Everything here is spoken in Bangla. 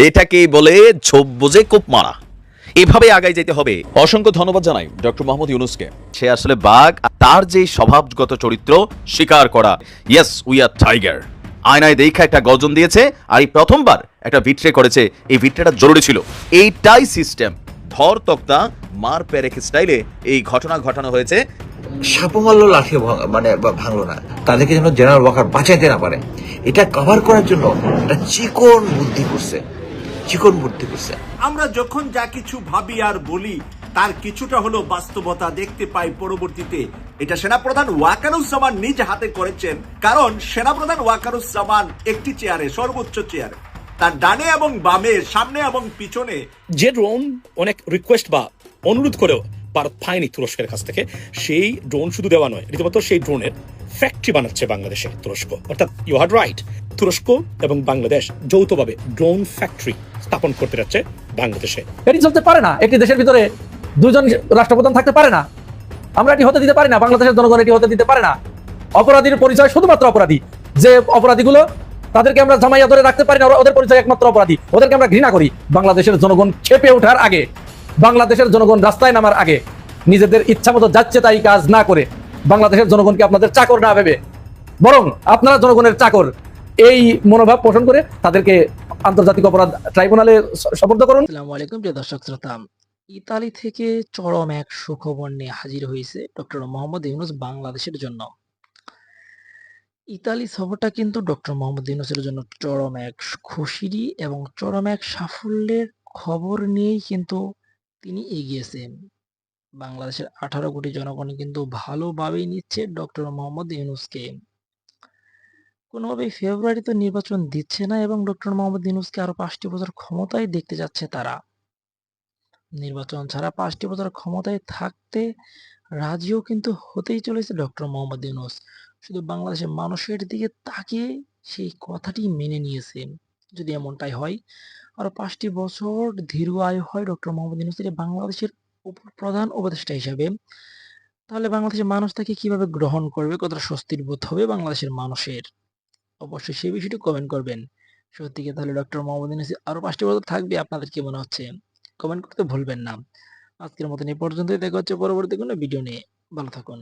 এটাকেই বলে ঝোপ বুঝে কোপ মারা। এভাবে আগাই যেতে হবে। অসংখ্য ধন্যবাদ জানাই ডক্টর মোহাম্মদ ইউনুসকে। সে আসলে বাঘ, তার যে স্বভাবগত চরিত্র স্বীকার করা, ইয়েস উই আর টাইগার। আয়নায় দেখা একটা গর্জন দিয়েছে, আর এই প্রথমবার একটা ভিট্রে করেছে। এই ভিট্রেটা জরুরি ছিল। এইটাই সিস্টেম। ধর তক্তা মার পেরেক স্টাইলে এই ঘটনা ঘটানো হয়েছে। সাপও মারলো লাঠি মানে ভাঙলো না, তাদেরকে যেন জেনারেল ওয়াকার বাঁচাইতে না পারে, এটা কভার করার জন্য একটা চিকন বুদ্ধি করছে। আমরা যখন যা কিছু ভাবি আর বলি তার কিছুটা হলো বাস্তবতা দেখতে পাই পরবর্তীতে। এটা সেনাপ্রধান ওয়াকারুজ্জামান নিজ হাতে করেছেন, কারণ সেনাপ্রধান ওয়াকারুজ্জামান একটি চেয়ারে, সর্বোচ্চ চেয়ারে, তার ডানে এবং বামে, সামনে এবং পিছনে যে ড্রোন অনেক রিকোয়েস্ট বা অনুরোধ করেও ভারত পায়নি তুরস্কের কাছ থেকে, সেই ড্রোন শুধু দেওয়া নয়, রীতিমতো সেই ড্রোনের ফ্যাক্টরি বানাচ্ছে বাংলাদেশে তুরস্ক। অর্থাৎ ইউ হার্ড রাইট, তুরস্ক এবং বাংলাদেশ যৌথভাবে ড্রোন ফ্যাক্টরি স্থাপন করতে যাচ্ছে বাংলাদেশে। এটি চলতে পারে না। একটি দেশের ভিতরে দুজন রাষ্ট্রপ্রধান থাকতে পারে না। আমরা এটি হতে দিতে পারি না। বাংলাদেশের জনগণ এটি হতে দিতে পারে না। অপরাধীর পরিচয় শুধুমাত্র অপরাধী। যে অপরাধীগুলো, তাদেরকে আমরা জামাইয়া ধরে রাখতে পারি না, ওদের পরিচয় একমাত্র অপরাধী। ওদেরকে আমরা ঘৃণা করি। বাংলাদেশের জনগণ খেপে ওঠার আগে, বাংলাদেশের জনগণ রাস্তায় নামার আগে, নিজেদের ইচ্ছা মতো যাচ্ছে তাই কাজ না করে, বাংলাদেশের জনগণকে আপনাদের চাকর না ভেবে বরং আপনারা জনগণের চাকর, এই মনোভাব পোষণ করে তাদেরকে আন্তর্জাতিক অপরাধ ট্রাইব্যুনালে সোপর্দ করুন। আসসালামু আলাইকুম প্রিয় দর্শক শ্রোতা। ইতালি থেকে চরম এক সুখবর নিয়ে হাজির হয়েছে ডক্টর মোহাম্মদ ইউনুস বাংলাদেশের জন্য। ইতালি সফরটা কিন্তু ডক্টর মোহাম্মদ ইউনুসের জন্য চরম এক খুশিরই এবং চরম এক সাফল্যের খবর নিয়েই কিন্তু তিনি এগিয়েছেন। বাংলাদেশের 18 কোটি জনগণ কিন্তু ভালোভাবেই নিচ্ছে ডক্টর মোহাম্মদ ইউনুসকে। কোনোভাবেই ফেব্রুয়ারিতে নির্বাচন দিচ্ছে না এবং ডক্টর মোহাম্মদ ইউনুসকে আরো 5টি বছর ক্ষমতায় দেখতে যাচ্ছে তারা। নির্বাচন ছাড়া 5টি বছর ক্ষমতায় থাকতে রাজিও কিন্তু হতেই চলেছে ডক্টর মোহাম্মদ ইউনুস। শুধু বাংলাদেশের মানুষের দিকে তাকিয়ে সেই কথাটি মেনে নিয়েছে। যদি এমনটাই হয়, আরো 5টি বছর দীর্ঘ আয়ু হয় ডক্টর মোহাম্মদ ইউনুসের বাংলাদেশের প্রধান উপদেষ্টা হিসেবে, তাহলে বাংলাদেশের মানুষ তাকে কিভাবে গ্রহণ করবে, কতটা স্বস্তির বোধ হবে বাংলাদেশের মানুষের? অবশ্যই সেই বিষয়টি কমেন্ট করবেন। সত্যি কি তাহলে ডক্টর মোহাম্মদ ইউনূস আরো 5টি বছর থাকবে? আপনাদের কি মনে হচ্ছে? কমেন্ট করতে ভুলবেন না। আজকের মতন এই পর্যন্তই। দেখা হচ্ছে পরবর্তী কোনো ভিডিও নিয়ে। ভালো থাকুন।